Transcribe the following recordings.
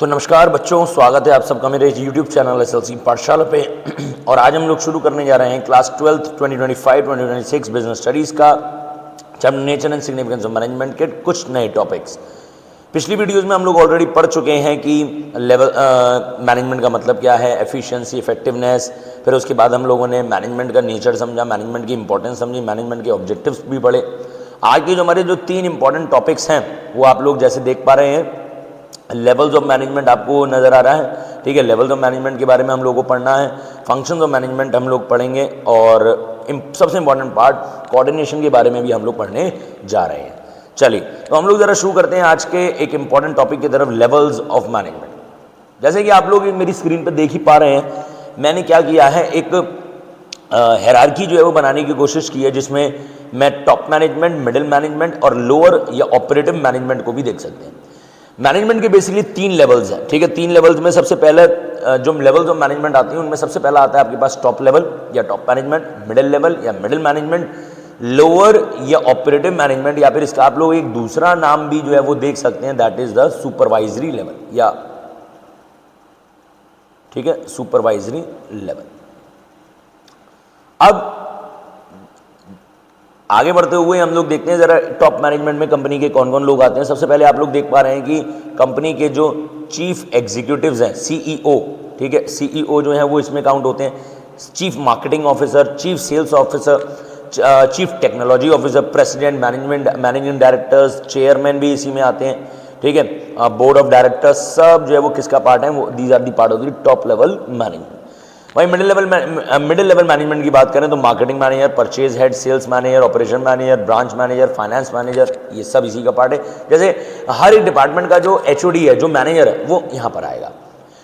तो नमस्कार बच्चों, स्वागत है आप सबका मेरे यूट्यूब चैनल एसएलसी पाठशाला पे। और आज हम लोग शुरू करने जा रहे हैं क्लास 12th 2025-2026 बिजनेस स्टडीज़ का chapter nature and significance of management के कुछ नए टॉपिक्स। पिछली वीडियोस में हम लोग ऑलरेडी पढ़ चुके हैं कि लेवल मैनेजमेंट का मतलब क्या है, एफिशिएंसी, इफेक्टिवनेस। फिर उसके बाद हम लोगों ने मैनेजमेंट का नेचर समझा, मैनेजमेंट की इंपॉर्टेंस समझी, मैनेजमेंट के ऑब्जेक्टिव्स भी पढ़े। आज के जो हमारे जो 3 इंपॉर्टेंट टॉपिक्स हैं वो आप लोग जैसे देख पा रहे हैं, लेवल्स ऑफ मैनेजमेंट आपको नज़र आ रहा है, ठीक है। लेवल्स ऑफ मैनेजमेंट के बारे में हम लोगों को पढ़ना है, फंक्शंस ऑफ मैनेजमेंट हम लोग पढ़ेंगे और सबसे इंपॉर्टेंट पार्ट कोऑर्डिनेशन के बारे में भी हम लोग पढ़ने जा रहे हैं। चलिए तो हम लोग ज़रा शुरू करते हैं आज के एक इंपॉर्टेंट टॉपिक की तरफ, लेवल्स ऑफ मैनेजमेंट। जैसे कि आप लोग मेरी स्क्रीन पर देख ही पा रहे हैं, मैंने क्या किया है, एक हायरार्की जो है वो बनाने की कोशिश की है, जिसमें मैं टॉप मैनेजमेंट, मिडिल मैनेजमेंट और लोअर या ऑपरेटिव मैनेजमेंट को भी देख सकते हैं। मैनेजमेंट के बेसिकली 3 लेवल्स हैं, ठीक है। 3 लेवल्स में सबसे पहले जो लेवल्स ऑफ मैनेजमेंट आती हैं उनमें सबसे पहला आता है आपके पास टॉप लेवल या टॉप मैनेजमेंट, मिडिल लेवल या मिडिल मैनेजमेंट, लोअर या ऑपरेटिव मैनेजमेंट, या फिर इसका आप लोग एक दूसरा नाम भी जो है वो देख सकते हैं, that is the supervisory level, या ठीक है, सुपरवाइजरी लेवल। अब आगे बढ़ते हुए हम लोग देखते हैं जरा टॉप मैनेजमेंट में कंपनी के कौन कौन लोग आते हैं। सबसे पहले आप लोग देख पा रहे हैं कि कंपनी के जो चीफ एग्जीक्यूटिव्स हैं, सीईओ, ठीक है, सीईओ जो है वो इसमें काउंट होते हैं। Chief marketing officer, chief sales officer, chief technology officer, president, managing directors, chairman भी इसी में आते हैं, ठीक है। बोर्ड ऑफ डायरेक्टर्स सब जो है वो किसका पार्ट है, वो these are the part of the top level management. भाई मिडिल लेवल मैनेजमेंट की बात करें तो marketing manager, purchase head, sales manager, operation manager, branch manager, finance manager, ये सब इसी का पार्ट है। जैसे हर एक डिपार्टमेंट का जो एचओडी है, जो मैनेजर है, वो यहाँ पर आएगा।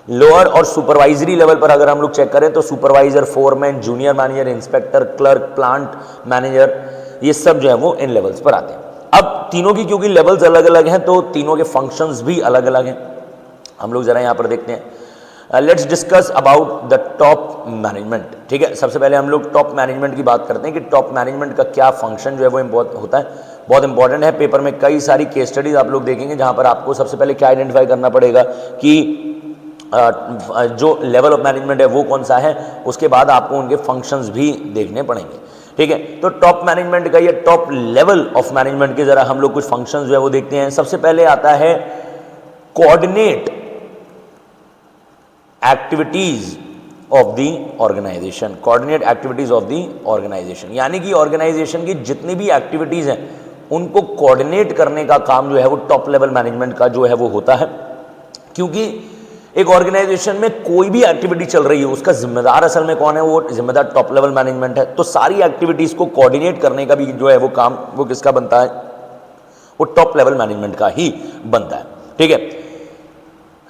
लोअर और सुपरवाइजरी लेवल पर अगर हम लोग चेक करें तो supervisor, foreman, junior manager, inspector, clerk, plant manager, ये सब जो है वो इन लेवल्स पर आते हैं। अब तीनों की क्योंकि लेवल्स अलग अलग हैं तो तीनों के फंक्शंस भी अलग अलग हैं। हम लोग जरा यहाँ पर देखते हैं। Let's discuss about the top management, ठीक है। सबसे पहले हम लोग टॉप मैनेजमेंट की बात करते हैं कि टॉप मैनेजमेंट का क्या फंक्शन जो है वो होता है, बहुत इंपॉर्टेंट है। पेपर में कई सारी केस स्टडीज आप लोग देखेंगे जहां पर आपको सबसे पहले क्या आइडेंटिफाई करना पड़ेगा कि जो लेवल ऑफ मैनेजमेंट है वो कौन सा है, उसके बाद आपको उनके फंक्शंस भी देखने पड़ेंगे, ठीक है। तो टॉप मैनेजमेंट का या टॉप लेवल ऑफ मैनेजमेंट के जरा हम लोग कुछ फंक्शंस जो है वो देखते हैं। सबसे पहले आता है coordinate activities of the organization, coordinate activities of the organization, यानी कि ऑर्गेनाइजेशन की जितनी भी एक्टिविटीज हैं उनको कोऑर्डिनेट करने का काम जो है वो टॉप लेवल मैनेजमेंट का जो है वो होता है। क्योंकि एक ऑर्गेनाइजेशन में कोई भी एक्टिविटी चल रही है, उसका जिम्मेदार असल में कौन है, वो जिम्मेदार टॉप लेवल मैनेजमेंट है। तो सारी एक्टिविटीज को कोऑर्डिनेट करने का भी जो है वो काम वो किसका बनता है, वो टॉप लेवल मैनेजमेंट का ही बनता है, ठीक है।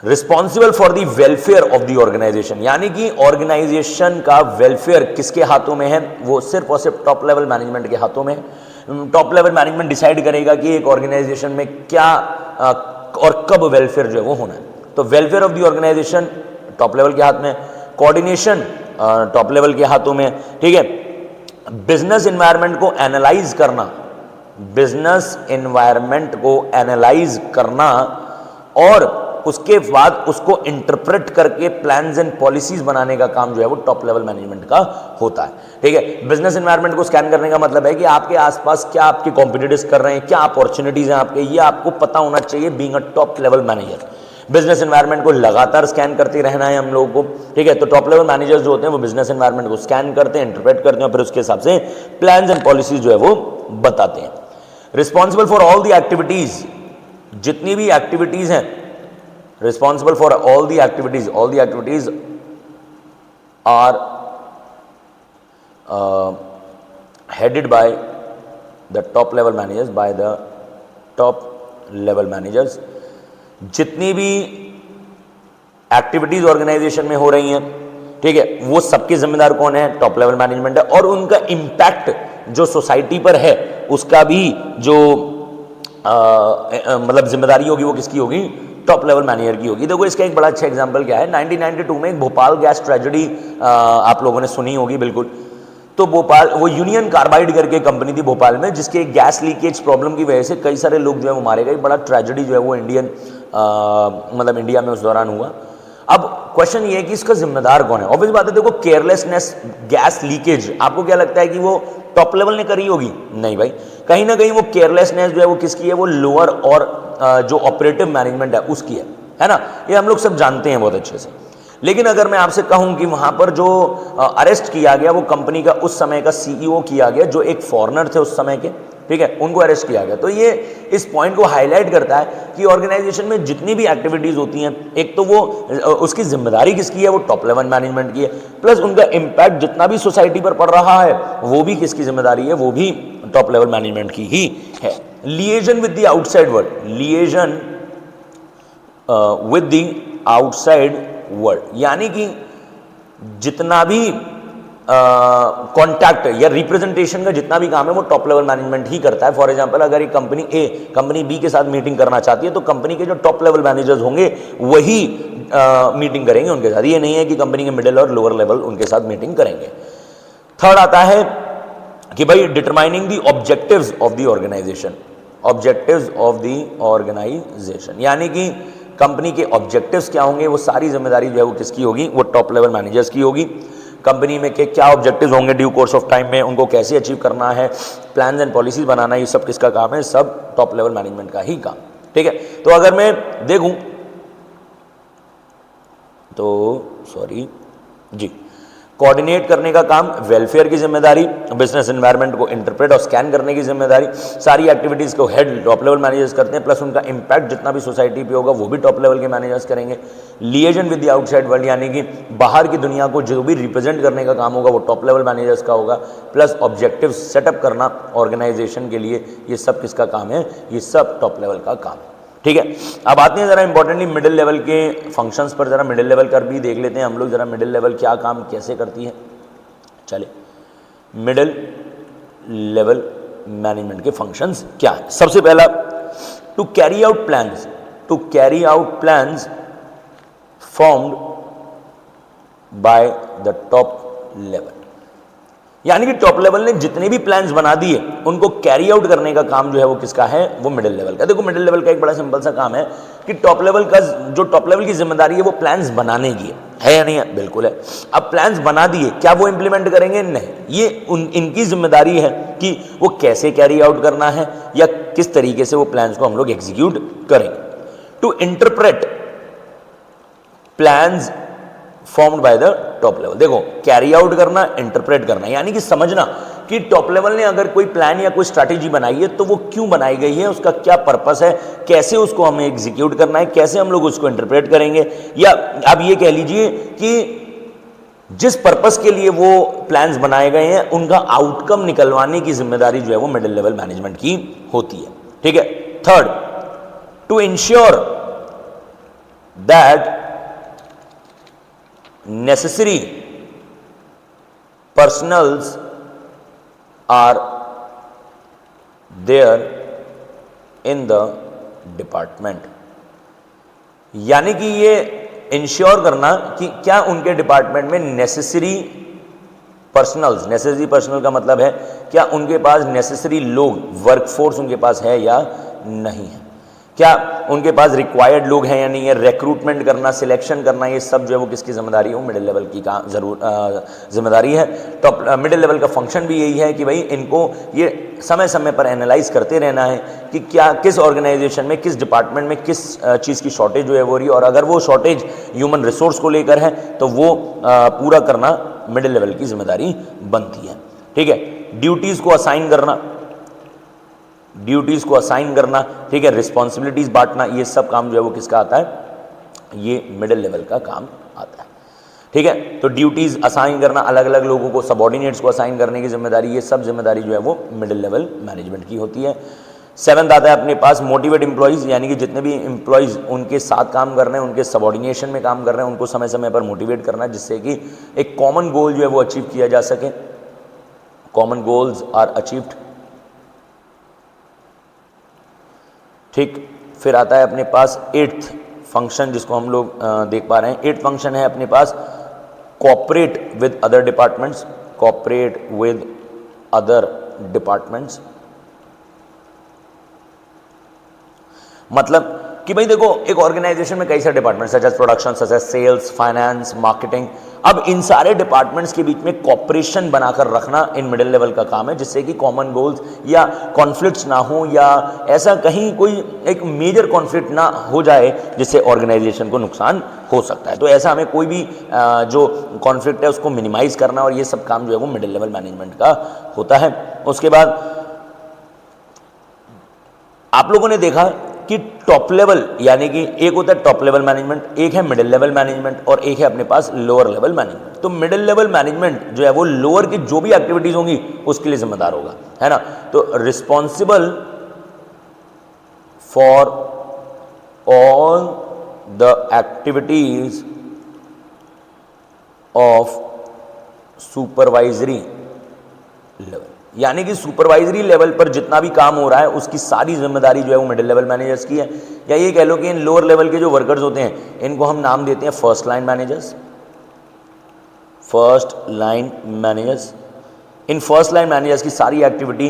Responsible for the welfare of the organization, यानी कि ऑर्गेनाइजेशन का वेलफेयर किसके हाथों में है, वो सिर्फ और सिर्फ टॉप लेवल मैनेजमेंट के हाथों में है। टॉप लेवल मैनेजमेंट डिसाइड करेगा कि एक ऑर्गेनाइजेशन में क्या और कब वेलफेयर जो है वो होना है। तो welfare of the organization top level के हाथ में, कोऑर्डिनेशन टॉप लेवल के हाथों में, ठीक है। बिजनेस एनवायरनमेंट को एनालाइज करना, बिजनेस एनवायरनमेंट को एनालाइज करना और उसके बाद उसको इंटरप्रेट करके प्लान्स एंड पॉलिसीज बनाने का काम जो है वो टॉप लेवल मैनेजमेंट का होता है, ठीक है। बिजनेस एनवायरनमेंट को स्कैन करने का मतलब है कि आपके आसपास क्या आपके कॉम्पिटिटर्स कर रहे हैं, क्या अपॉर्चुनिटीज हैं आपके, ये आपको पता होना चाहिए being a top level manager. Business environment को लगातार स्कैन करते रहना है हम लोगों को, ठीक है। तो टॉप लेवल मैनेजर्स जो होते हैं वो बिजनेस एनवायरनमेंट को स्कैन करते हैं, इंटरप्रेट करते हैं, फिर उसके हिसाब से प्लान्स एंड पॉलिसीज जो है वो बताते हैं। Responsible for all the activities, जितनी भी एक्टिविटीज हैं, responsible for all the activities are headed by the top level managers, by the top level managers। जितनी भी एक्टिविटीज ऑर्गेनाइजेशन में हो रही हैं, ठीक है, वो सबके जिम्मेदार कौन है, टॉप लेवल मैनेजमेंट है। और उनका इम्पैक्ट जो सोसाइटी पर है उसका भी जो मतलब जिम्मेदारी होगी वो किसकी होगी, टॉप लेवल मैनेजर की होगी। देखो इसका एक बड़ा अच्छा एग्जांपल क्या है, 1992 में एक भोपाल गैस ट्रेजेडी आप लोगों ने सुनी होगी बिल्कुल। तो भोपाल, वो यूनियन कार्बाइड करके कंपनी थी भोपाल में, जिसके गैस लीकेज प्रॉब्लम की वजह से कई सारे लोग जो है वो मारे गए। बड़ा ट्रेजेडी जो है वो मतलब इंडिया में उस दौरान हुआ। अब क्वेश्चन ये है कि इसका जिम्मेदार कौन है। ऑब्वियस बात है, देखो केयरलेसनेस, गैस लीकेज, आपको क्या लगता है कि वो टॉप लेवल ने करी होगी? नहीं भाई, कहीं ना कहीं वो केयरलेसनेस जो है वो किसकी है? वो लोअर और जो ऑपरेटिव मैनेजमेंट है उसकी है ना। ये हम लोग सब जानते हैं बहुत अच्छे से। लेकिन अगर मैं आपसे कहूं कि वहां पर जो अरेस्ट किया गया वो कंपनी का उस समय का सीईओ किया गया, जो एक फॉरेनर थे उस समय के, ठीक है, उनको अरेस्ट किया गया। तो ये इस पॉइंट को हाईलाइट करता है कि ऑर्गेनाइजेशन में जितनी भी एक्टिविटीज होती हैं, एक तो वो उसकी जिम्मेदारी किसकी है? वो टॉप लेवल मैनेजमेंट की है, प्लस उनका इम्पैक्ट जितना भी सोसाइटी पर पड़ रहा है वो भी किसकी जिम्मेदारी है? वो भी टॉप लेवल मैनेजमेंट की ही है। Liaison with the outside world, liaison with the outside world, यानी कि जितना भी कॉन्टैक्ट या रिप्रेजेंटेशन का जितना भी काम है वो टॉप लेवल मैनेजमेंट ही करता है। फॉर एग्जांपल, अगर एक कंपनी ए कंपनी बी के साथ मीटिंग करना चाहती है तो कंपनी के जो टॉप लेवल मैनेजर्स होंगे वही मीटिंग करेंगे उनके साथ। ये नहीं है कि कंपनी के मिडिल और लोअर लेवल उनके साथ मीटिंग करेंगे। थर्ड आता है कि भाई determining the objectives of the organization, objectives of the organization, यानी कि कंपनी के ऑब्जेक्टिव्स क्या होंगे, वो सारी जिम्मेदारी जो है वो किसकी होगी? वो टॉप लेवल मैनेजर्स की होगी। कंपनी में के क्या ऑब्जेक्टिव्स होंगे ड्यू कोर्स ऑफ टाइम में, उनको कैसे अचीव करना है, प्लान्स एंड पॉलिसीज बनाना, ये सब किसका काम है? सब टॉप लेवल मैनेजमेंट का ही काम, ठीक है। तो अगर मैं देखूं तो सॉरी जी, कोऑर्डिनेट करने का काम, वेलफेयर की जिम्मेदारी, बिजनेस एनवायरनमेंट को इंटरप्रेट और स्कैन करने की जिम्मेदारी, सारी एक्टिविटीज़ को हेड टॉप लेवल मैनेजर्स करते हैं, प्लस उनका इंपैक्ट जितना भी सोसाइटी पे होगा वो भी टॉप लेवल के मैनेजर्स करेंगे। लिएजन विद द आउटसाइड वर्ल्ड, यानी कि बाहर की दुनिया को जो भी रिप्रेजेंट करने का काम होगा वो टॉप लेवल मैनेजर्स का होगा, प्लस ऑब्जेक्टिव सेटअप करना ऑर्गेनाइजेशन के लिए, ये सब किसका काम है? ये सब टॉप लेवल का काम है, ठीक है। अब आते हैं जरा इंपॉर्टेंटली मिडिल लेवल के फंक्शंस पर। जरा मिडिल लेवल कर भी देख लेते हैं हम लोग, जरा मिडिल लेवल क्या काम कैसे करती है। चले, मिडिल लेवल मैनेजमेंट के फंक्शंस क्या है? सबसे पहला, to carry out plans, to carry out plans formed by the top level, यानी कि टॉप लेवल ने जितने भी प्लान्स बना दिए उनको कैरी आउट करने का काम जो है वो किसका है? वो मिडिल लेवल का। देखो मिडिल लेवल का एक बड़ा सिंपल सा काम है कि टॉप लेवल का जो टॉप लेवल की जिम्मेदारी है वो प्लान्स बनाने की है या नहीं है? बिल्कुल है। अब प्लान्स बना दिए, क्या वो इंप्लीमेंट करेंगे? नहीं, ये इनकी जिम्मेदारी है कि वो कैसे कैरी आउट करना है या किस तरीके से वो प्लान्स को हम लोग एग्जीक्यूट करेंगे। To interpret plans formed by the top level, देखो कैरी आउट करना, इंटरप्रेट करना, यानी कि समझना कि टॉप लेवल ने अगर कोई प्लान या कोई स्ट्रैटेजी बनाई है तो वो क्यों बनाई गई है, उसका क्या पर्पस है, कैसे उसको हमें एग्जीक्यूट करना है, कैसे हम लोग उसको इंटरप्रेट करेंगे, या आप ये कह लीजिए कि जिस पर्पस के लिए वो प्लान्स बनाए गए हैं उनका आउटकम निकलवाने की जिम्मेदारी जो है वो मिडिल लेवल मैनेजमेंट की होती है, ठीक है। Third, to ensure that necessary personals are there in the department, यानी कि ये इंश्योर करना कि क्या उनके डिपार्टमेंट में नेसेसरी पर्सनल्स, नेसेसरी पर्सनल का मतलब है क्या उनके पास नेसेसरी लोग, वर्कफोर्स उनके पास है या नहीं है, क्या उनके पास रिक्वायर्ड लोग हैं या नहीं है, रिक्रूटमेंट करना, सिलेक्शन करना, ये सब जो है वो किसकी जिम्मेदारी है? वो मिडिल लेवल की जिम्मेदारी है। तो मिडिल लेवल का फंक्शन भी यही है कि भाई इनको ये समय समय पर एनालाइज करते रहना है कि क्या किस ऑर्गेनाइजेशन में, किस डिपार्टमेंट में किस चीज़ की शॉर्टेज जो है वो रही है, और अगर वो शॉर्टेज ह्यूमन रिसोर्स को लेकर है तो वो पूरा करना मिडिल लेवल की जिम्मेदारी बनती है, ठीक है। ड्यूटीज़ को असाइन करना, ड्यूटीज़ को असाइन करना, ठीक है, रिस्पॉन्सिबिलिटीज बांटना, ये सब काम जो है वो किसका आता है? ये मिडिल लेवल का काम आता है, ठीक है। तो ड्यूटीज़ असाइन करना, अलग अलग लोगों को, सबऑर्डिनेट्स को असाइन करने की जिम्मेदारी, ये सब जिम्मेदारी जो है वो मिडिल लेवल मैनेजमेंट की होती है। सेवंथ आता है अपने पास मोटिवेट एम्प्लॉयज़, यानी कि जितने भी एम्प्लॉयज़ उनके साथ काम कर रहे हैं, उनके सबऑर्डिनेशन में काम कर रहे हैं, उनको समय समय पर मोटिवेट करना जिससे कि एक कॉमन गोल जो है वो अचीव किया जा सके। कॉमन गोल्स आर अचीव्ड, ठीक। फिर आता है अपने पास एट्थ फंक्शन जिसको हम लोग देख पा रहे हैं। एट्थ फंक्शन है अपने पास cooperate with other departments, cooperate with other departments। मतलब कि भाई देखो, एक ऑर्गेनाइजेशन में कई सारे departments such as production, such as sales, finance, marketing. अब इन सारे डिपार्टमेंट्स के बीच में कॉपरेशन बनाकर रखना इन मिडिल लेवल का काम है, जिससे कि कॉमन गोल्स या कॉन्फ्लिक्ट्स ना हो, या ऐसा कहीं कोई एक मेजर कॉन्फ्लिक्ट ना हो जाए जिससे ऑर्गेनाइजेशन को नुकसान हो सकता है। तो ऐसा हमें कोई भी जो कॉन्फ्लिक्ट है उसको मिनिमाइज करना, और ये सब काम जो है वो मिडिल लेवल मैनेजमेंट का होता है। उसके बाद आप लोगों ने देखा कि टॉप लेवल, यानी कि एक होता है टॉप लेवल मैनेजमेंट, एक है मिडिल लेवल मैनेजमेंट, और एक है अपने पास लोअर लेवल मैनेजमेंट। तो मिडिल लेवल मैनेजमेंट जो है वो लोअर की जो भी एक्टिविटीज होंगी उसके लिए जिम्मेदार होगा, है ना। तो responsible for all the activities of supervisory level, यानी कि सुपरवाइजरी लेवल पर जितना भी काम हो रहा है उसकी सारी जिम्मेदारी जो है वो मिडिल लेवल मैनेजर्स की है। या ये कह लो कि इन लोअर लेवल के जो वर्कर्स होते हैं इनको हम नाम देते हैं first line managers. First line managers, in first line managers की सारी एक्टिविटी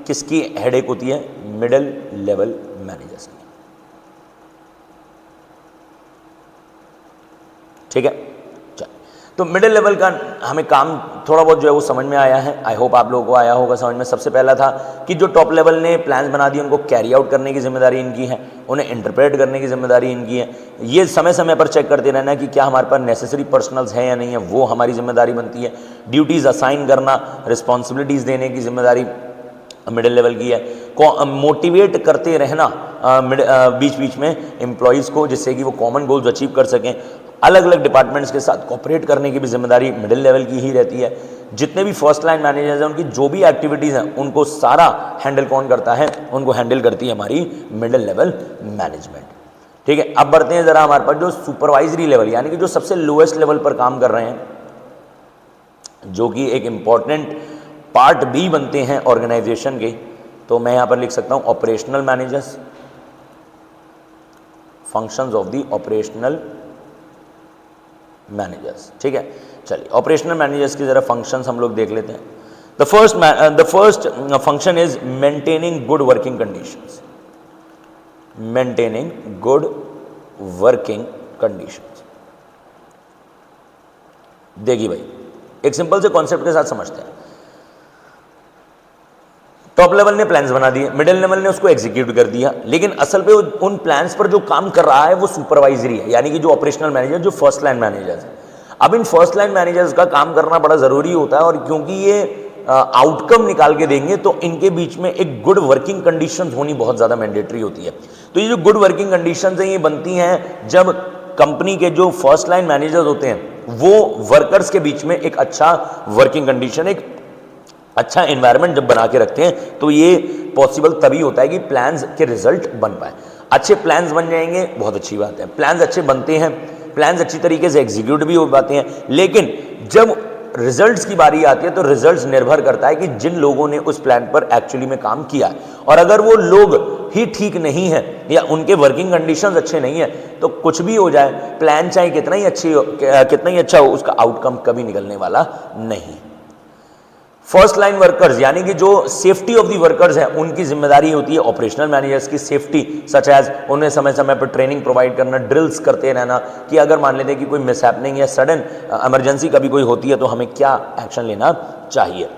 किसकी हेडेक होती है? मिडिल लेवल मैनेजर्स की। ठीक है, तो मिडिल लेवल का हमें काम थोड़ा बहुत जो है वो समझ में आया है। आई होप आप लोगों को आया होगा समझ में। सबसे पहला था कि जो टॉप लेवल ने प्लान्स बना दिए उनको कैरी आउट करने की जिम्मेदारी इनकी है, उन्हें इंटरप्रेट करने की जिम्मेदारी इनकी है। ये समय समय पर चेक करते रहना कि क्या हमारे पास नेसेसरी पर्सनल्स हैं या नहीं है, वो हमारी जिम्मेदारी बनती है। ड्यूटीज़ असाइन करना, रिस्पॉन्सिबिलिटीज़ देने की जिम्मेदारी मिडिल लेवल की है। मोटिवेट करते रहना बीच बीच में एम्प्लॉयज़ को, जिससे कि वो कॉमन गोल्स अचीव कर सकें। अलग अलग डिपार्टमेंट्स के साथ कोऑपरेट करने की भी जिम्मेदारी मिडिल लेवल की ही रहती है। जितने भी फर्स्ट लाइन मैनेजर्स हैं उनकी जो भी एक्टिविटीज़ हैं उनको सारा हैंडल कौन करता है? उनको हैंडल करती है हमारी मिडिल लेवल मैनेजमेंट। ठीक है, अब बढ़ते हैं ज़रा हमारे पास जो सुपरवाइजरी लेवल, यानी कि जो सबसे लोएस्ट लेवल पर काम कर रहे हैं, जो कि एक इम्पॉर्टेंट पार्ट भी बनते हैं ऑर्गेनाइजेशन के। तो मैं यहाँ पर लिख सकता हूँ operational managers, functions of the operational managers. ठीक है, चलिए ऑपरेशनल मैनेजर्स की जरा फंक्शंस हम लोग देख लेते हैं। The first function is maintaining good working conditions. Maintaining good working conditions. देखिए भाई, एक सिंपल से कॉन्सेप्ट के साथ समझते हैं। टॉप लेवल ने प्लान्स बना दिए, मिडिल लेवल ने उसको एग्जीक्यूट कर दिया, लेकिन असल पे उन प्लान्स पर जो काम कर रहा है वो सुपरवाइजरी है, यानी कि जो ऑपरेशनल मैनेजर, जो फर्स्ट लाइन मैनेजर्स है। अब इन फर्स्ट लाइन मैनेजर्स का काम करना बड़ा ज़रूरी होता है, और क्योंकि ये आउटकम निकाल के देंगे तो इनके बीच में एक गुड वर्किंग कंडीशंस होनी बहुत ज़्यादा मैंडेटरी होती है। तो ये जो गुड वर्किंग कंडीशंस हैं ये बनती हैं जब कंपनी के जो फर्स्ट लाइन मैनेजर्स होते हैं वो वर्कर्स के बीच में एक अच्छा वर्किंग कंडीशन, एक अच्छा एनवायरनमेंट जब बना के रखते हैं, तो ये पॉसिबल तभी होता है कि प्लान्स के रिजल्ट बन पाए। अच्छे प्लान्स बन जाएंगे, बहुत अच्छी बात है, प्लान्स अच्छे बनते हैं, प्लान्स अच्छी तरीके से एग्जीक्यूट भी हो पाते हैं, लेकिन जब रिजल्ट्स की बारी आती है तो रिजल्ट्स निर्भर करता है कि जिन लोगों ने उस प्लान पर एक्चुअली में काम किया है, और अगर वो लोग ही ठीक नहीं है या उनके वर्किंग कंडीशंस अच्छे नहीं है तो कुछ भी हो जाए, प्लान चाहे कितना ही अच्छा हो, उसका आउटकम कभी निकलने वाला नहीं। फर्स्ट लाइन वर्कर्स, यानी कि जो सेफ्टी ऑफ दी वर्कर्स हैं, उनकी जिम्मेदारी होती है ऑपरेशनल मैनेजर्स की सेफ्टी, सच एज उन्हें समय समय पर ट्रेनिंग प्रोवाइड करना, ड्रिल्स करते रहना कि अगर मान लेते हैं कि कोई मिसहैपनिंग या सडन इमरजेंसी कभी कोई होती है तो हमें क्या एक्शन लेना चाहिए।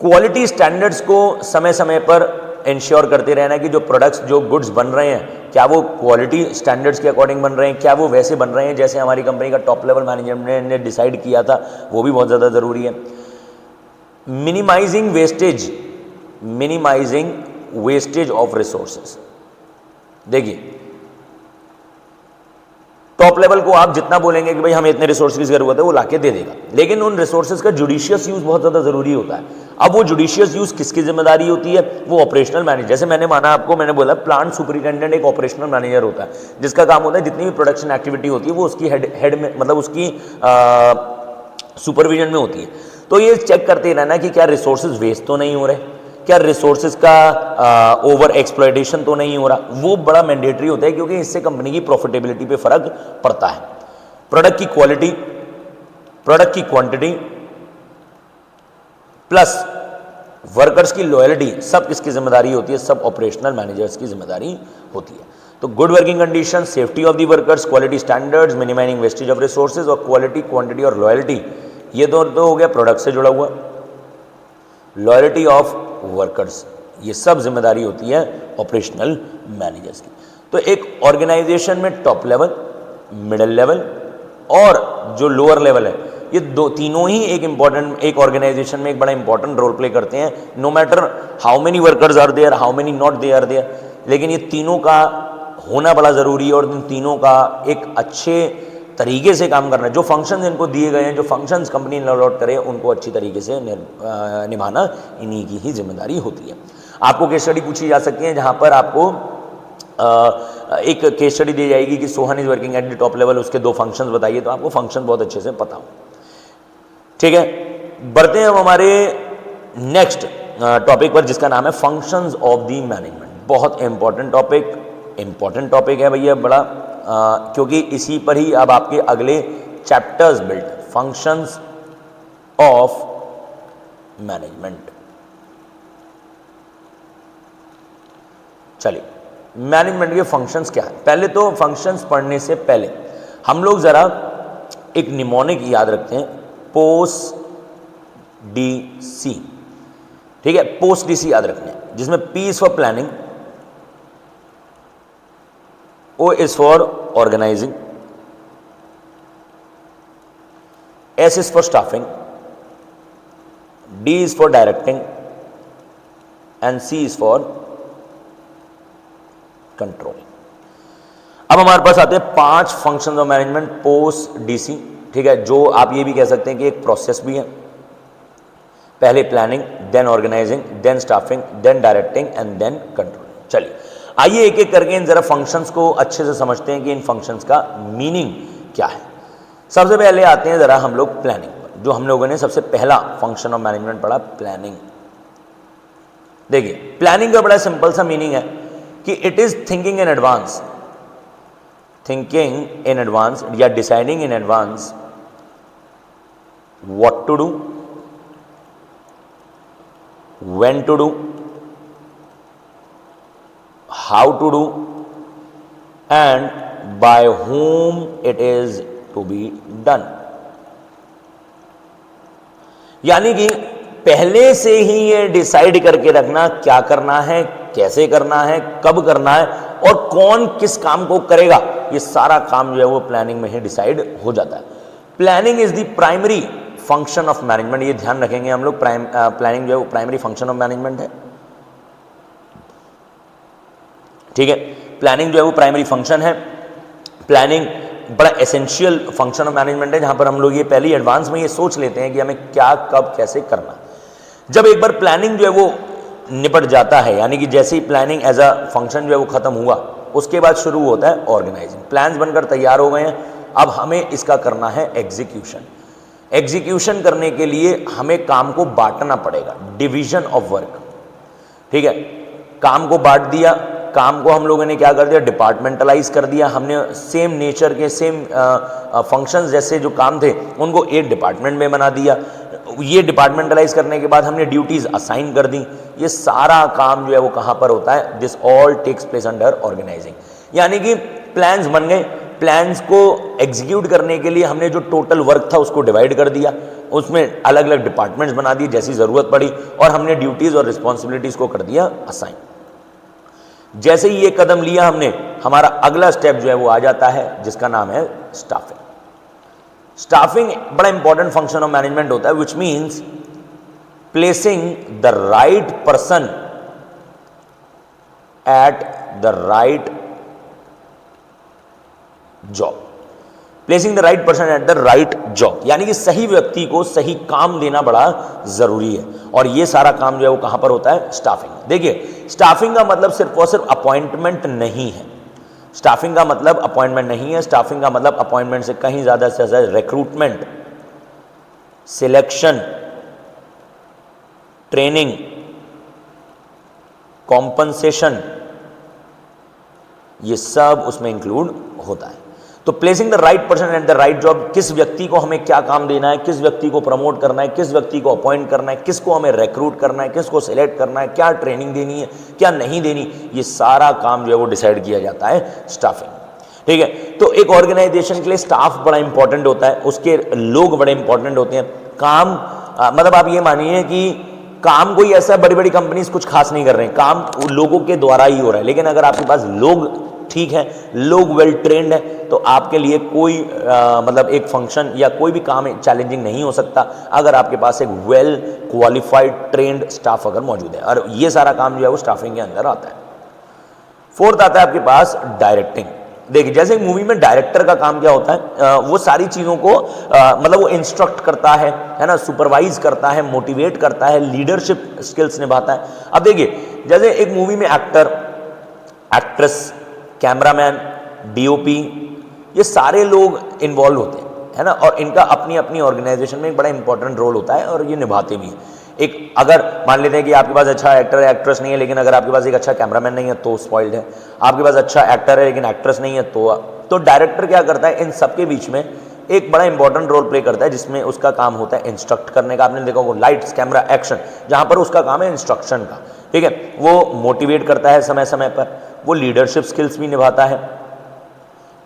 क्वालिटी स्टैंडर्ड्स को समय समय पर इंश्योर करते रहना कि जो प्रोडक्ट्स, जो गुड्स बन रहे हैं, क्या वो क्वालिटी स्टैंडर्ड्स के अकॉर्डिंग बन रहे हैं, क्या वो वैसे बन रहे हैं जैसे हमारी कंपनी का टॉप लेवल मैनेजमेंट ने डिसाइड किया था, वो भी बहुत ज़्यादा ज़रूरी है। Minimizing wastage of resources. देखिए, टॉप लेवल को आप जितना बोलेंगे कि भाई हमें इतने रिसोर्सेज की जरूरत है, वो लाके दे देगा, लेकिन उन रिसोर्सेज का जुडिशियस यूज बहुत ज़्यादा ज़रूरी होता है। अब वो जुडिशियस यूज किसकी जिम्मेदारी होती है? वो ऑपरेशनल मैनेजर। जैसे मैंने बोला प्लांट सुपरिटेंडेंट एक ऑपरेशनल मैनेजर होता है, जिसका काम होता है जितनी भी प्रोडक्शन एक्टिविटी होती है वो उसकी हेड में, मतलब उसकी सुपरविजन में होती है। तो ये चेक करते रहना कि क्या रिसोर्सेज वेस्ट तो नहीं हो रहे, क्या रिसोर्सेज का ओवर एक्सप्लॉयटेशन तो नहीं हो रहा। वो बड़ा मैंडेटरी होता है क्योंकि इससे कंपनी की प्रॉफिटेबिलिटी पे फर्क पड़ता है। प्रोडक्ट की क्वालिटी, प्रोडक्ट की क्वांटिटी प्लस वर्कर्स की लॉयल्टी, सब किसकी जिम्मेदारी होती है? सब ऑपरेशनल मैनेजर्स की जिम्मेदारी होती है। तो good working condition, safety of the workers, quality standards, minimizing wastage of resources और क्वालिटी, क्वांटिटी और लॉयल्टी, ये तो हो गया प्रोडक्ट से जुड़ा हुआ। लॉयल्टी ऑफ वर्कर्स, ये सब जिम्मेदारी होती है ऑपरेशनल मैनेजर्स की। तो एक ऑर्गेनाइजेशन में टॉप लेवल, मिडिल लेवल और जो लोअर लेवल है, ये तीनों ही एक ऑर्गेनाइजेशन में एक बड़ा इंपॉर्टेंट रोल प्ले करते हैं। No matter how many workers are there, how many not they are there, लेकिन ये तीनों का होना बड़ा ज़रूरी है और इन तीनों का एक अच्छे तरीके से काम करना है। जो फंक्शंस इनको दिए गए हैं, जो फंक्शंस कंपनी अलॉट करे, उनको अच्छी तरीके से निभाना इन्हीं की ही जिम्मेदारी होती है। आपको केस स्टडी पूछी जा सकती है जहाँ पर आपको एक केस स्टडी दी जाएगी कि Sohan is working at the top level, उसके 2 फंक्शंस बताइए, तो आपको फंक्शन बहुत अच्छे से पता हो। ठीक है, बढ़ते हैं हम हमारे नेक्स्ट टॉपिक पर जिसका नाम है फंक्शंस ऑफ द मैनेजमेंट। बहुत इंपॉर्टेंट टॉपिक है भैया बड़ा, क्योंकि इसी पर ही अब आपके अगले chapters build, functions of management. चलिए, मैनेजमेंट के फंक्शंस क्या है? पहले तो फंक्शंस पढ़ने से पहले हम लोग जरा एक निमोनिक याद रखते हैं, पोस्ट डीसी। ठीक है, पोस्ट डीसी याद रखना है, जिसमें P is for planning, O is for organizing, S is for staffing, D is for directing and C is for control। अब हमारे पास आते हैं 5 functions of management post DC. ठीक है, जो आप ये भी कह सकते हैं कि एक प्रोसेस भी है। पहले planning, then organizing, then staffing, then directing and then control. चलिए, आइए एक एक करके इन जरा फंक्शंस को अच्छे से समझते हैं कि इन फंक्शंस का मीनिंग क्या है। सबसे पहले आते हैं जरा हम लोग प्लानिंग पर, जो हम लोगों ने सबसे पहला फंक्शन ऑफ मैनेजमेंट पढ़ा, प्लानिंग। देखिए, प्लानिंग का बड़ा सिंपल सा मीनिंग है कि it is thinking in advance, या deciding in advance what to do, when to do, how to do and by whom it is to be done। यानी कि पहले से ही ये डिसाइड करके रखना क्या करना है, कैसे करना है, कब करना है और कौन किस काम को करेगा, ये सारा काम जो है वो प्लानिंग में ही डिसाइड हो जाता है। Planning is the primary function of management, ये ध्यान रखेंगे हम लोग। प्लानिंग जो है वो प्राइमरी फंक्शन ऑफ मैनेजमेंट है। ठीक है, प्लानिंग जो है वो प्राइमरी फंक्शन है। प्लानिंग बड़ा एसेंशियल फंक्शन ऑफ मैनेजमेंट है, जहां पर हम लोग ये पहले एडवांस में ये सोच लेते हैं कि हमें क्या, कब, कैसे करना। जब एक बार प्लानिंग जो है वो निपट जाता है, यानी कि जैसे ही प्लानिंग एज अ फंक्शन जो है वो खत्म हुआ, उसके बाद शुरू होता है ऑर्गेनाइजिंग। प्लान्स बनकर तैयार हो गए हैं, अब हमें इसका करना है एग्जीक्यूशन। एग्जीक्यूशन करने के लिए हमें काम को बांटना पड़ेगा, डिवीजन ऑफ वर्क। ठीक है, काम को बांट दिया, काम को हम लोगों ने क्या कर दिया, डिपार्टमेंटलाइज कर दिया। हमने सेम नेचर के सेम फंक्शंस जैसे जो काम थे उनको एक डिपार्टमेंट में बना दिया। ये डिपार्टमेंटलाइज करने के बाद हमने ड्यूटीज असाइन कर दी। ये सारा काम जो है वो कहाँ पर होता है, this all takes place under organizing. यानी कि प्लान्स बन गए, प्लान्स को एग्जीक्यूट करने के लिए हमने जो टोटल वर्क था उसको डिवाइड कर दिया, उसमें अलग अलग डिपार्टमेंट्स बना दिए जैसी ज़रूरत पड़ी, और हमने ड्यूटीज़ और रिस्पॉन्सिबिलिटीज़ को कर दिया असाइन। जैसे ही ये कदम लिया हमने, हमारा अगला स्टेप जो है वो आ जाता है जिसका नाम है स्टाफिंग। स्टाफिंग बड़ा इंपॉर्टेंट फंक्शन ऑफ मैनेजमेंट होता है, which means placing the right person at the right job. Placing the right person at the right job, यानी कि सही व्यक्ति को सही काम देना बड़ा जरूरी है, और ये सारा काम जो है वो कहां पर होता है, स्टाफिंग। देखिए, स्टाफिंग का मतलब सिर्फ और सिर्फ अपॉइंटमेंट नहीं है। स्टाफिंग का मतलब अपॉइंटमेंट नहीं है। स्टाफिंग का मतलब अपॉइंटमेंट से कहीं ज्यादा से ज्यादा रिक्रूटमेंट, सिलेक्शन, ट्रेनिंग, कॉम्पनसेशन, ये सब उसमें इंक्लूड होता है। तो placing the right person at the right job, किस व्यक्ति को हमें क्या काम देना है, किस व्यक्ति को प्रमोट करना है, किस व्यक्ति को अपॉइंट करना है, किसको हमें रिक्रूट करना है, किसको सिलेक्ट करना है, क्या ट्रेनिंग देनी है, क्या नहीं देनी, ये सारा काम जो है वो डिसाइड किया जाता है स्टाफिंग। ठीक है, तो एक ऑर्गेनाइजेशन के लिए स्टाफ बड़ा इंपॉर्टेंट होता है, उसके लोग बड़े इंपॉर्टेंट होते हैं। काम मतलब आप ये मानिए कि काम कोई ऐसा बड़ी बड़ी कंपनीज कुछ खास नहीं कर रहे हैं, काम लोगों के द्वारा ही हो रहा है। लेकिन अगर आपके पास लोग ठीक है, लोग वेल ट्रेंड है, तो आपके लिए कोई मतलब एक फंक्शन या कोई भी काम चैलेंजिंग नहीं हो सकता अगर आपके पास एक वेल क्वालिफाइड ट्रेंड स्टाफ अगर मौजूद है। और ये सारा काम जो है वो स्टाफिंग के अंदर आता है। फोर्थ आता है आपके पास डायरेक्टिंग। देखिए, जैसे एक मूवी में डायरेक्टर का काम क्या होता है, वो सारी चीज़ों को मतलब वो इंस्ट्रक्ट करता है ना, सुपरवाइज करता है, मोटिवेट करता है, लीडरशिप स्किल्स निभाता है। अब देखिए, जैसे एक मूवी में एक्टर, एक्ट्रेस, कैमरामैन, डीओपी, ये सारे लोग इन्वॉल्व होते हैं, है ना, और इनका अपनी अपनी ऑर्गेनाइजेशन में एक बड़ा इंपॉर्टेंट रोल होता है और ये निभाते भी हैं। एक अगर मान लेते हैं कि आपके पास अच्छा एक्टर है, एक्ट्रेस नहीं है, लेकिन अगर आपके पास एक अच्छा कैमरामैन नहीं है तो स्पॉइल्ड है। आपके पास अच्छा एक्टर है लेकिन एक्ट्रेस नहीं है तो डायरेक्टर क्या करता है, इन सबके बीच में एक बड़ा इंपॉर्टेंट रोल प्ले करता है, जिसमें उसका काम होता है इंस्ट्रक्ट करने का। आपने देखा वो लाइट्स, कैमरा, एक्शन, जहां पर उसका काम है इंस्ट्रक्शन का। ठीक है, वो मोटिवेट करता है समय समय पर, वो लीडरशिप स्किल्स भी निभाता है,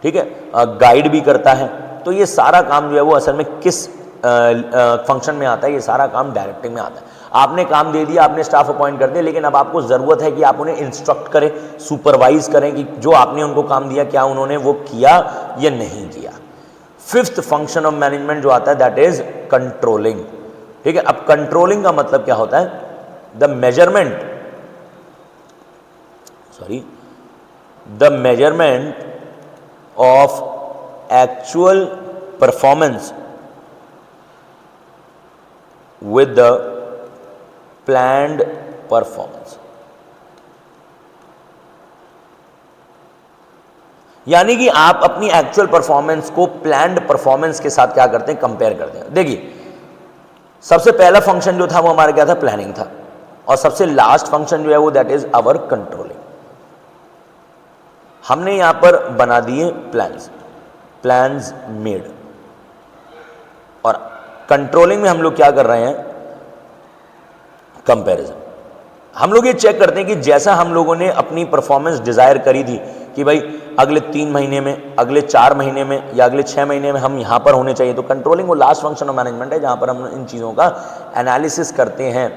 ठीक है, गाइड भी करता है। तो ये सारा काम जो है वो असल में किस फंक्शन में आता है, ये सारा काम डायरेक्टिंग में आता है। आपने काम दे दिया, आपने स्टाफ अपॉइंट कर दिया, लेकिन अब आपको ज़रूरत है कि आप उन्हें इंस्ट्रक्ट करें, सुपरवाइज करें कि जो आपने उनको काम दिया क्या उन्होंने वो किया या नहीं किया। फिफ्थ फंक्शन ऑफ मैनेजमेंट जो आता है दैट इज कंट्रोलिंग। ठीक है, अब कंट्रोलिंग का मतलब क्या होता है, the measurement of actual performance with the planned performance। यानी कि आप अपनी एक्चुअल परफॉर्मेंस को प्लान्ड परफॉर्मेंस के साथ क्या करते हैं, कंपेयर करते हैं। देखिए, सबसे पहला फंक्शन जो था वो हमारा क्या था, प्लानिंग था, और सबसे लास्ट फंक्शन जो है वो दैट इज आवर कंट्रोलिंग। हमने यहां पर बना दिए प्लान्स मेड, और कंट्रोलिंग में हम लोग क्या कर रहे हैं, कंपैरिजन। हम लोग ये चेक करते हैं कि जैसा हम लोगों ने अपनी परफॉर्मेंस डिजायर करी थी कि भाई अगले 3 महीने में, अगले 4 महीने में या अगले 6 महीने में हम यहां पर होने चाहिए, तो कंट्रोलिंग वो लास्ट फंक्शन ऑफ मैनेजमेंट है जहां पर हम इन चीज़ों का एनालिसिस करते हैं,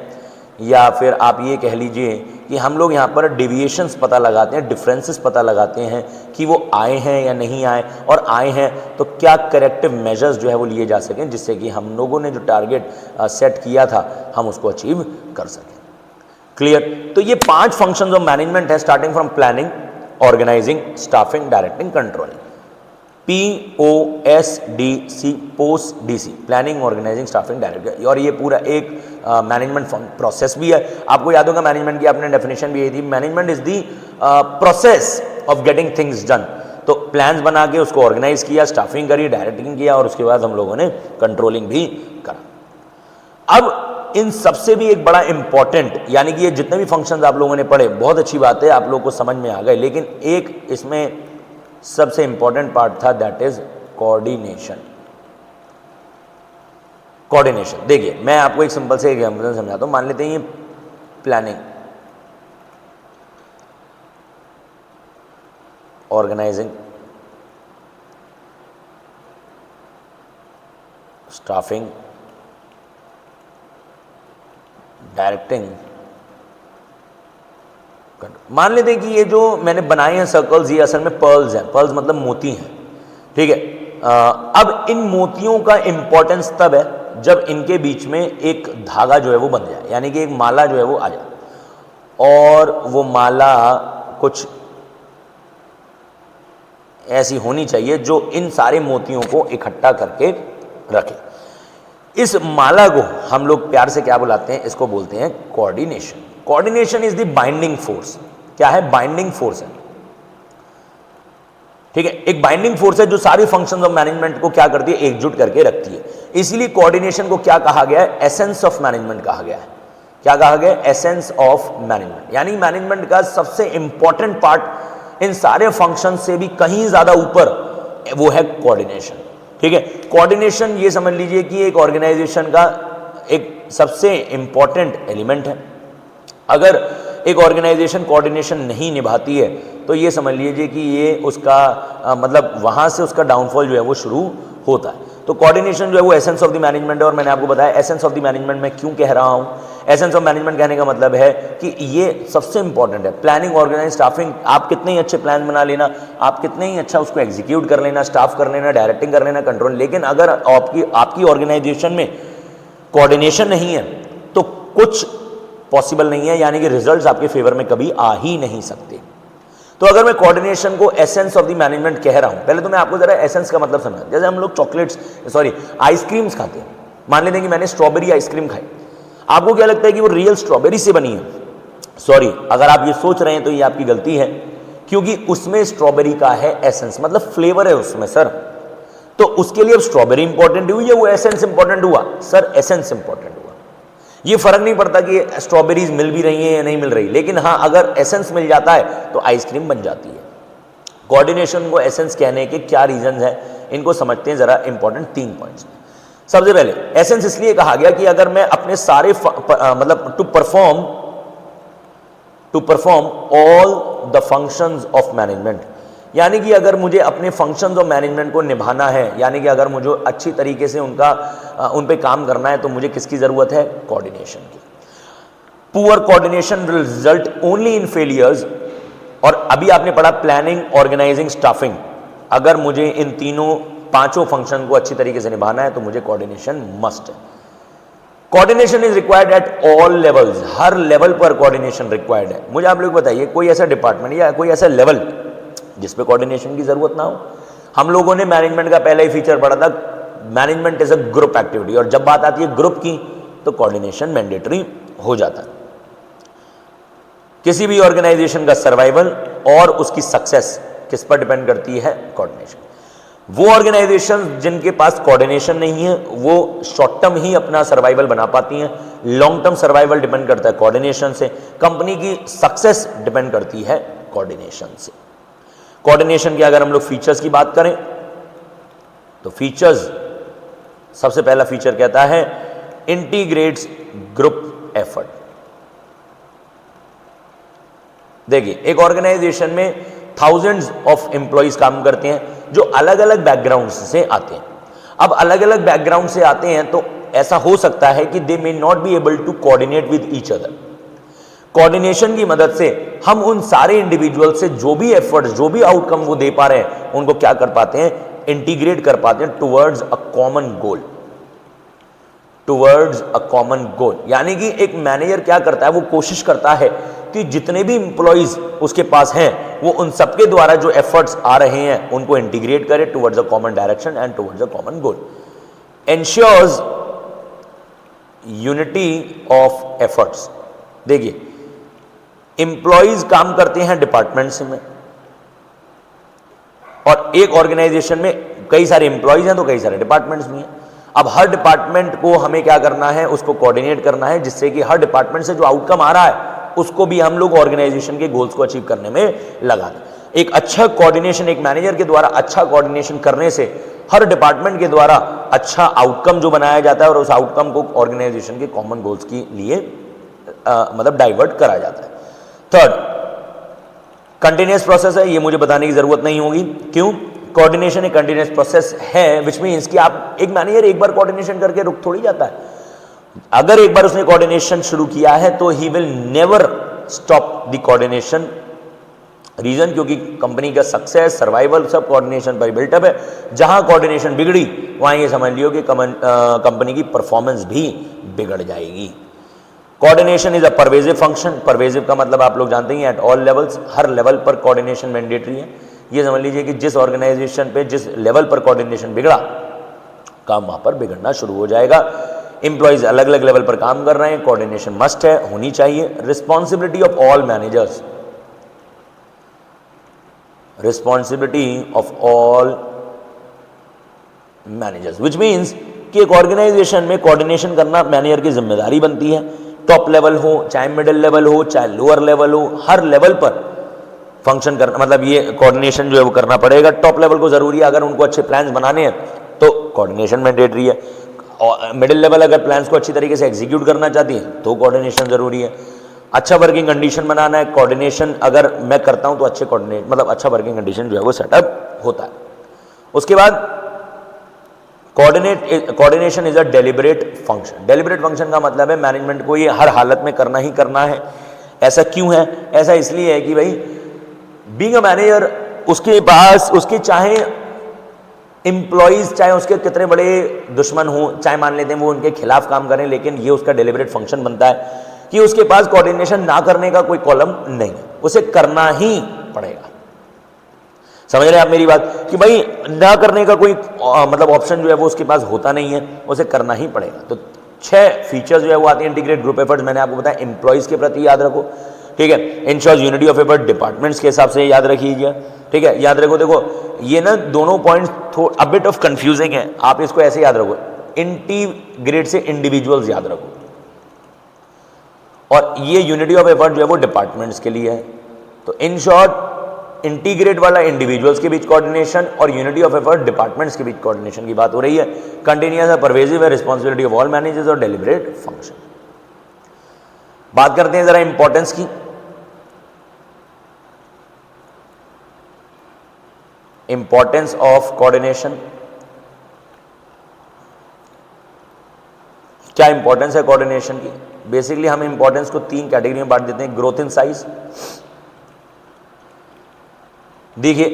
या फिर आप ये कह लीजिए कि हम लोग यहाँ पर डिविएशंस पता लगाते हैं, डिफरेंसेस पता लगाते हैं कि वो आए हैं या नहीं आए, और आए हैं तो क्या करेक्टिव मेजर्स जो है वो लिए जा सकें जिससे कि हम लोगों ने जो टारगेट सेट किया था हम उसको अचीव कर सकें। क्लियर? तो ये 5 फंक्शंस ऑफ मैनेजमेंट है, starting from planning, organizing, staffing, directing, controlling. POSDC, post DC, planning, organizing, staffing, directing. और ये पूरा एक मैनेजमेंट प्रोसेस भी है। आपको याद होगा मैनेजमेंट की आपने डेफिनेशन भी यही थी, management is the process of getting things done. तो प्लान्स बना के उसको ऑर्गेनाइज किया, स्टाफिंग करी, डायरेक्टिंग किया, और उसके बाद हम लोगों ने कंट्रोलिंग भी करा। अब इन सबसे भी एक बड़ा इंपॉर्टेंट, यानी कि ये जितने भी फंक्शंस आप लोगों ने पढ़े, बहुत अच्छी बात है, आप लोगों को समझ में आ गए, लेकिन एक इसमें सबसे इंपॉर्टेंट पार्ट था दैट इज कोऑर्डिनेशन। कोऑर्डिनेशन, देखिए मैं आपको एक सिंपल से एग्जांपल समझाता हूं। मान लेते हैं ये प्लानिंग, ऑर्गेनाइजिंग, स्टाफिंग, डायरेक्टिंग, मान लेते हैं कि ये जो मैंने बनाए हैं सर्कल्स, ये असल में पर्ल्स हैं। पर्ल्स मतलब मोती हैं, ठीक है। अब इन मोतियों का इंपॉर्टेंस तब है जब इनके बीच में एक धागा जो है वो बन जाए, यानी कि एक माला जो है वो आ जाए, और वो माला कुछ ऐसी होनी चाहिए जो इन सारे मोतियों को इकट्ठा करके रखे। इस माला को हम लोग प्यार से क्या बुलाते हैं, इसको बोलते हैं coordination. Coordination is the binding force. क्या है? बाइंडिंग फोर्स है, ठीक है। एक बाइंडिंग फोर्स है जो सारी फंक्शंस ऑफ मैनेजमेंट को क्या करती है, एकजुट करके रखती है। इसीलिए कोऑर्डिनेशन को क्या कहा गया है, एसेंस ऑफ मैनेजमेंट कहा गया है। क्या कहा गया? एसेंस ऑफ मैनेजमेंट, यानी मैनेजमेंट का सबसे इंपॉर्टेंट पार्ट इन सारे फंक्शन से भी कहीं ज्यादा ऊपर वो है कोऑर्डिनेशन। ठीक है, कोऑर्डिनेशन ये समझ लीजिए कि एक ऑर्गेनाइजेशन का एक सबसे इंपॉर्टेंट एलिमेंट है। अगर एक ऑर्गेनाइजेशन कोऑर्डिनेशन नहीं निभाती है तो ये समझ लीजिए कि ये उसका मतलब वहाँ से उसका डाउनफॉल जो है वो शुरू होता है। तो कोऑर्डिनेशन जो है वो एसेंस ऑफ द मैनेजमेंट है, और मैंने आपको बताया एसेंस ऑफ द मैनेजमेंट मैं क्यों कह रहा हूँ। एसेंस ऑफ मैनेजमेंट कहने का मतलब है कि ये सबसे इंपॉर्टेंट है। प्लानिंग, ऑर्गेनाइज, स्टाफिंग, आप कितने ही अच्छे प्लान बना लेना, आप कितने ही अच्छा उसको एग्जीक्यूट कर लेना, स्टाफ कर लेना, डायरेक्टिंग कर लेना, कंट्रोल, लेकिन अगर आपकी ऑर्गेनाइजेशन में कोऑर्डिनेशन नहीं है तो कुछ पॉसिबल नहीं है, यानी कि रिजल्ट्स आपके फेवर में कभी आ ही नहीं सकते। तो अगर मैं कोऑर्डिनेशन को एसेंस ऑफ द मैनेजमेंट कह रहा हूं, पहले तो मैं आपको जरा एसेंस का मतलब समझा। जैसे हम लोग आइसक्रीम्स खाते हैं, मान लेते हैं कि मैंने स्ट्रॉबेरी आइसक्रीम खाई, आपको क्या लगता है कि वो रियल स्ट्रॉबेरी से बनी है? सॉरी, अगर आप ये सोच रहे हैं तो ये आपकी गलती है, क्योंकि उसमें स्ट्रॉबेरी का है एसेंस, मतलब फ्लेवर है उसमें सर। तो उसके लिए अब स्ट्रॉबेरी इंपॉर्टेंट हुई या वो एसेंस इंपॉर्टेंट हुआ? सर एसेंस इंपॉर्टेंट हुआ। ये फर्क नहीं पड़ता कि स्ट्रॉबेरीज मिल भी रही हैं या नहीं मिल रही, लेकिन हाँ अगर एसेंस मिल जाता है तो आइसक्रीम बन जाती है। कोऑर्डिनेशन को एसेंस कहने के क्या रीजन है, इनको समझते हैं जरा, इंपॉर्टेंट 3 पॉइंट्स। सबसे पहले एसेंस इसलिए कहा गया कि अगर मैं अपने सारे मतलब to perform all the functions of management, यानी कि अगर मुझे अपने फंक्शंस ऑफ मैनेजमेंट को निभाना है, यानी कि अगर मुझे अच्छी तरीके से उन पे काम करना है, तो मुझे किसकी जरूरत है? कोऑर्डिनेशन की। Poor coordination will result only in failures, और अभी आपने पढ़ा प्लानिंग, ऑर्गेनाइजिंग, स्टाफिंग। अगर मुझे इन पांचों फंक्शन को अच्छी तरीके से निभाना है तो मुझे कोऑर्डिनेशन मस्ट है। Coordination is required at all levels, her level पर कोऑर्डिनेशन रिक्वायर्ड है। मुझे आप लोग बताइए कोई ऐसा डिपार्टमेंट या कोई ऐसा लेवल जिस पे कोऑर्डिनेशन की जरूरत ना हो? हम लोगों ने मैनेजमेंट का पहला ही फीचर पढ़ा था, management is a group activity, और जब बात आती है ग्रुप की तो कोऑर्डिनेशन मैंडेटरी हो जाता है। किसी भी ऑर्गेनाइजेशन का सर्वाइवल और उसकी सक्सेस किस पर डिपेंड करती है? कोऑर्डिनेशन। वो ऑर्गेनाइजेशन जिनके पास कोऑर्डिनेशन नहीं है वो शॉर्ट टर्म ही अपना सर्वाइवल बना पाती हैं, लॉन्ग टर्म सर्वाइवल डिपेंड करता है कोऑर्डिनेशन से, कंपनी की सक्सेस डिपेंड करती है कोऑर्डिनेशन से। कोऑर्डिनेशन के अगर हम लोग फीचर्स की बात करें तो फीचर्स, सबसे पहला फीचर कहता है इंटीग्रेट्स ग्रुप एफर्ट। देखिए एक ऑर्गेनाइजेशन में थाउजेंड्स ऑफ एम्प्लॉइज काम करते हैं जो अलग अलग बैकग्राउंड से आते हैं। अब अलग अलग बैकग्राउंड से आते हैं तो ऐसा हो सकता है कि they may not be able to coordinate with each other. Coordination की मदद से हम उन सारे इंडिविजुअल से जो भी एफर्ट्स, जो भी आउटकम वो दे पा रहे हैं, उनको क्या कर पाते हैं? इंटीग्रेट कर पाते हैं towards a common goal, towards a common goal. यानी कि एक मैनेजर क्या करता है, वो कोशिश करता है कि जितने भी इंप्लॉइज उसके पास हैं वो उन सबके द्वारा जो एफर्ट्स आ रहे हैं उनको इंटीग्रेट करे towards a common direction and towards a common goal. Ensures unity of efforts. देखिए इंप्लॉइज काम करते हैं डिपार्टमेंट्स में, और एक ऑर्गेनाइजेशन में कई सारे इंप्लॉइज हैं तो कई सारे डिपार्टमेंट्स भी हैं। अब हर डिपार्टमेंट को हमें क्या करना है? उसको कोऑर्डिनेट करना है, जिससे कि हर डिपार्टमेंट से जो आउटकम आ रहा है उसको भी हम लोग ऑर्गेनाइजेशन के गोल्स को अचीव करने में लगा दें। एक अच्छा कोऑर्डिनेशन, एक मैनेजर के द्वारा अच्छा कोऑर्डिनेशन करने से हर डिपार्टमेंट के द्वारा अच्छा आउटकम जो बनाया जाता है और उस आउटकम को ऑर्गेनाइजेशन के कॉमन गोल्स के लिए मतलब डाइवर्ट करा जाता है। थर्ड, कंटिन्यूअस प्रोसेस है, ये मुझे बताने की जरूरत नहीं होगी। क्यों? कोऑर्डिनेशन एक कंटिन्यूअस प्रोसेस है, विच मीन्स कि आप एक मैनेजर एक बार कोऑर्डिनेशन करके रुक थोड़ी जाता है। अगर एक बार उसने कोऑर्डिनेशन शुरू किया है तो he will never stop the coordination. Reason, क्योंकि कंपनी का सक्सेस, सर्वाइवल सब कोऑर्डिनेशन पर बिल्टअप है। जहां कोऑर्डिनेशन बिगड़ी वहां ये समझ लियो कि कंपनी की परफॉर्मेंस भी बिगड़ जाएगी। Coordination is a pervasive function. Pervasive का मतलब आप लोग जानते हैं at all levels, her level पर कोऑर्डिनेशन मैंडेटरी है। ये समझ लीजिए कि जिस ऑर्गेनाइजेशन पे जिस लेवल पर कोऑर्डिनेशन बिगड़ा, काम वहां पर बिगड़ना शुरू हो जाएगा। एम्प्लॉइज अलग अलग लेवल पर काम कर रहे हैं, कोऑर्डिनेशन मस्ट है, होनी चाहिए। Responsibility of all managers, responsibility of all managers, which means कि एक ऑर्गेनाइजेशन में कोऑर्डिनेशन करना मैनेजर की जिम्मेदारी बनती है। टॉप लेवल हो, चाहे मिडिल लेवल हो, चाहे लोअर लेवल हो, हर लेवल पर फंक्शन करना, मतलब ये कोऑर्डिनेशन जो है वो करना पड़ेगा। टॉप लेवल को ज़रूरी है, अगर उनको अच्छे प्लान्स बनाने हैं तो कोऑर्डिनेशन मैंडेटरी है। और मिडिल लेवल अगर प्लान्स को अच्छी तरीके से एग्जीक्यूट करना चाहती है तो कोऑर्डिनेशन ज़रूरी है। अच्छा वर्किंग कंडीशन बनाना है, कोऑर्डिनेशन अगर मैं करता हूं तो अच्छे कोऑर्डिनेट मतलब अच्छा वर्किंग कंडीशन जो है वो सेटअप होता है। उसके बाद coordination is a deliberate function. Deliberate function का मतलब है मैनेजमेंट को ये हर हालत में करना ही करना है। ऐसा क्यों है? ऐसा इसलिए है कि भाई बीइंग अ मैनेजर उसके पास उसके चाहे एम्प्लॉयज चाहे उसके कितने बड़े दुश्मन हों, चाहे मान लेते हैं वो उनके खिलाफ काम करें, लेकिन ये उसका डेलिबरेट फंक्शन बनता है कि उसके पास कोऑर्डिनेशन ना करने का कोई कॉलम नहीं है, उसे करना ही पड़ेगा। समझ रहे हैं आप मेरी बात कि भाई ना करने का कोई मतलब ऑप्शन जो है वो उसके पास होता नहीं है, उसे करना ही पड़ेगा। तो 6 फीचर्स जो है वो आती है इंटीग्रेट ग्रुप एफर्ट्स। मैंने आपको बताया एम्प्लॉयज के प्रति याद रखो, ठीक है। Ensures unity of effort departments के हिसाब से याद रखिएगा, ठीक है। याद रखो, देखो ये ना दोनों points a bit of confusing है, आप इसको ऐसे याद रखो, इंटीग्रेट से इंडिविजुअल्स याद रखो, और ये यूनिटी ऑफ एफर्ट जो है वो डिपार्टमेंट्स के लिए है। तो इन शॉर्ट इंटीग्रेट वाला इंडिविजुअल्स के बीच कोऑर्डिनेशन और यूनिटी ऑफ एफर्ट डिपार्टमेंट्स के बीच कोऑर्डिनेशन की बात हो रही है। कंटिन्यूअस है, परवेजिव है, रिस्पॉन्सिबिलिटी ऑफ ऑल मैनेजर्स और डेलिबरेट फंक्शन। बात करते हैं जरा इंपॉर्टेंस की। इंपॉर्टेंस ऑफ कोऑर्डिनेशन, क्या इंपॉर्टेंस है कोऑर्डिनेशन की? बेसिकली हम इंपॉर्टेंस को 3 कैटेगरी में बांट देते हैं। ग्रोथ इन साइज, देखिए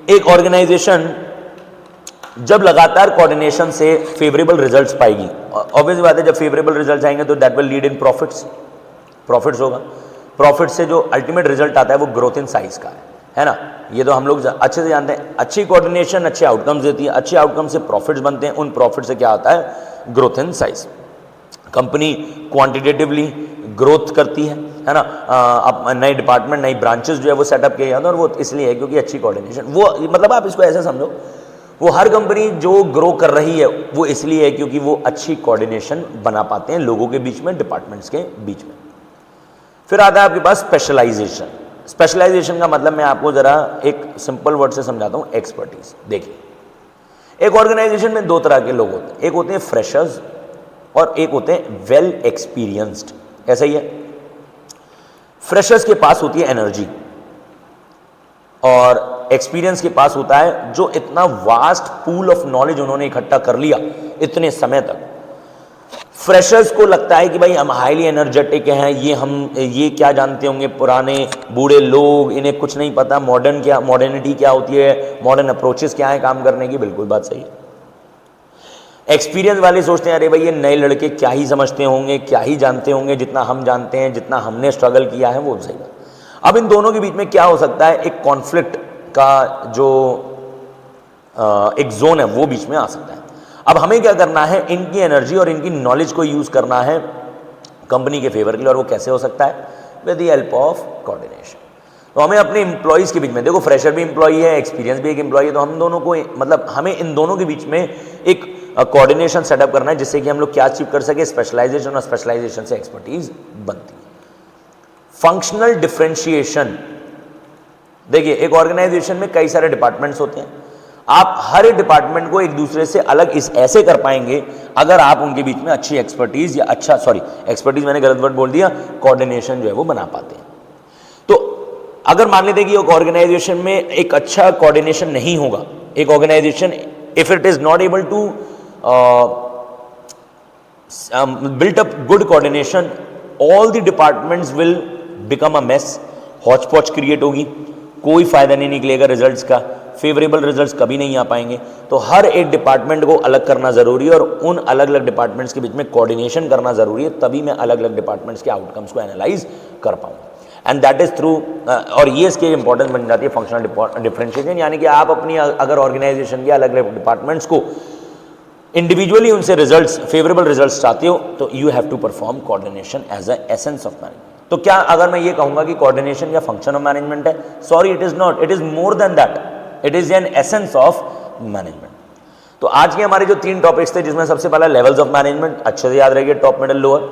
एक ऑर्गेनाइजेशन जब लगातार कोऑर्डिनेशन से फेवरेबल रिजल्ट्स पाएगी, ऑब्वियस बात है जब फेवरेबल रिजल्ट्स आएंगे तो that will lead in profits होगा। प्रॉफिट से जो अल्टीमेट रिजल्ट आता है वो ग्रोथ इन साइज का है ना। ये तो हम लोग अच्छे से जानते हैं। अच्छी कोऑर्डिनेशन अच्छे आउटकम्स देती है, अच्छे आउटकम से प्रॉफिट्स बनते हैं, उन प्रॉफिट से क्या आता है? Growth in size. Company quantitatively growth करती है ना। अब नए डिपार्टमेंट नई ब्रांचेस जो है वो सेटअप किए जाते हैं, और वो इसलिए है क्योंकि अच्छी कोऑर्डिनेशन, वो मतलब आप इसको ऐसे समझो, वो हर कंपनी जो ग्रो कर रही है वो इसलिए है क्योंकि वो अच्छी कोऑर्डिनेशन बना पाते हैं लोगों के बीच में, डिपार्टमेंट्स के बीच में। फिर आता है आपके पास स्पेशलाइजेशन। स्पेशलाइजेशन का मतलब मैं आपको जरा एक सिंपल वर्ड से समझाता हूं, एक्सपर्टीज। देखिए एक ऑर्गेनाइजेशन में 2 तरह के लोग होते हैं, एक होते हैं फ्रेशर्स और एक होते हैं वेल एक्सपीरियंस्ड। ऐसा ही है, फ्रेशर्स के पास होती है एनर्जी और एक्सपीरियंस के पास होता है जो इतना वास्ट पूल ऑफ नॉलेज उन्होंने इकट्ठा कर लिया इतने समय तक। फ्रेशर्स को लगता है कि भाई हम हाईली एनर्जेटिक हैं, ये क्या जानते होंगे पुराने बूढ़े लोग, इन्हें कुछ नहीं पता मॉडर्निटी क्या होती है, मॉडर्न अप्रोचेस क्या है काम करने की। बिल्कुल बात सही है। एक्सपीरियंस वाले सोचते हैं अरे भाई ये नए लड़के क्या ही समझते होंगे, क्या ही जानते होंगे, जितना हम जानते हैं, जितना हमने स्ट्रगल किया है वो सही बात। अब इन दोनों के बीच में क्या हो सकता है? एक कॉन्फ्लिक्ट का जो एक जोन है वो बीच में आ सकता है। अब हमें क्या करना है? इनकी एनर्जी और इनकी नॉलेज को यूज करना है कंपनी के फेवर के लिए, और वो कैसे हो सकता है? With the help of coordination. तो हमें अपने एम्प्लॉयज के बीच में, देखो फ्रेशर भी एम्प्लॉई है, एक्सपीरियंस भी एक एम्प्लॉई है, तो हम दोनों को मतलब हमें इन दोनों के बीच में एक कोऑर्डिनेशन सेटअप करना है जिससे कि हम लोग क्या अचीव कर सके? स्पेशलाइजेशन, और स्पेशलाइजेशन से एक्सपर्टीज बनती है। फंक्शनल डिफरेंशिएशन, देखिए एक ऑर्गेनाइजेशन में कई सारे डिपार्टमेंट्स होते हैं, आप हर एक डिपार्टमेंट को एक दूसरे से अलग ऐसे कर पाएंगे अगर आप उनके बीच में अच्छी एक्सपर्टीज या एक्सपर्टीज मैंने गलत वर्ड बोल दिया, कोऑर्डिनेशन जो है वो बना पाते हैं। तो अगर मान लेते हैं कि एक ऑर्गेनाइजेशन में एक अच्छा कोऑर्डिनेशन नहीं होगा, एक organization if it is not able to build up good coordination, all the departments will become a mess, hodgepodge create होगी, कोई फायदा नहीं निकलेगा रिजल्ट्स का, फेवरेबल रिजल्ट्स कभी नहीं आ पाएंगे। तो हर एक डिपार्टमेंट को अलग करना जरूरी है और उन अलग अलग डिपार्टमेंट्स के बीच में कोऑर्डिनेशन करना जरूरी है, तभी मैं अलग अलग डिपार्टमेंट्स के आउटकम्स को एनालाइज कर पाऊँ। एंड दैट इज थ्रू, और ये इसकी इंपॉर्टेंस बन जाती है फंक्शनल डिफरेंशिएशन, यानी कि आप अपनी अगर ऑर्गेनाइजेशन के अलग अलग डिपार्टमेंट्स को इंडिविजुअली उनसे रिजल्ट्स, फेवरेबल रिजल्ट्स चाहते हो तो you have to perform coordination as a essence of management. तो क्या अगर मैं ये कहूंगा कि कोऑर्डिनेशन या फंक्शन ऑफ मैनेजमेंट है? Sorry, it is not, it is more than that, it is an essence of management. तो आज के हमारे जो 3 टॉपिक्स थे, जिसमें सबसे पहला लेवल्स ऑफ मैनेजमेंट, अच्छे से याद रखिए, टॉप, मिडिल, लोअर।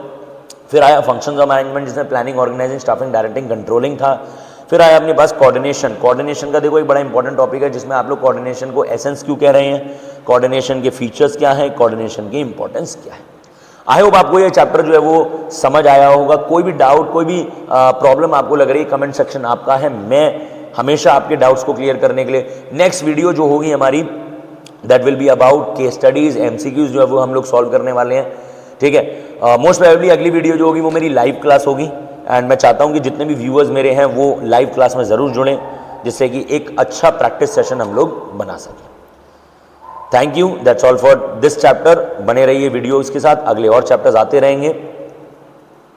फिर आया फंक्शंस ऑफ मैनेजमेंट जिसमें planning, organizing, staffing, directing, controlling था। फिर आया अपने पास कोऑर्डिनेशन। कोऑर्डिनेशन का देखो एक बड़ा इंपॉर्टेंट टॉपिक है जिसमें आप लोग कोऑर्डिनेशन को एसेंस क्यों कह रहे हैं, कोऑर्डिनेशन के फीचर्स क्या है, कोऑर्डिनेशन की इंपॉर्टेंस क्या है। आई होप आपको ये चैप्टर जो है वो समझ आया होगा। कोई भी डाउट, कोई भी प्रॉब्लम आपको लग रही है, कमेंट सेक्शन आपका है, मैं हमेशा आपके डाउट्स को क्लियर करने के लिए। नेक्स्ट वीडियो जो होगी हमारी that will be about case studies, MCQs जो है वो हम लोग सॉल्व करने वाले हैं, ठीक है। मोस्ट प्रोबेबली अगली वीडियो जो होगी वो मेरी लाइव क्लास होगी एंड मैं चाहता हूं कि जितने भी व्यूअर्स मेरे हैं वो लाइव क्लास में ज़रूर जुड़ें, जिससे कि एक अच्छा प्रैक्टिस सेशन हम लोग बना सकें। Thank you, that's all for this chapter. बने रहिए वीडियोज़ के साथ, अगले और चैप्टर्स आते रहेंगे।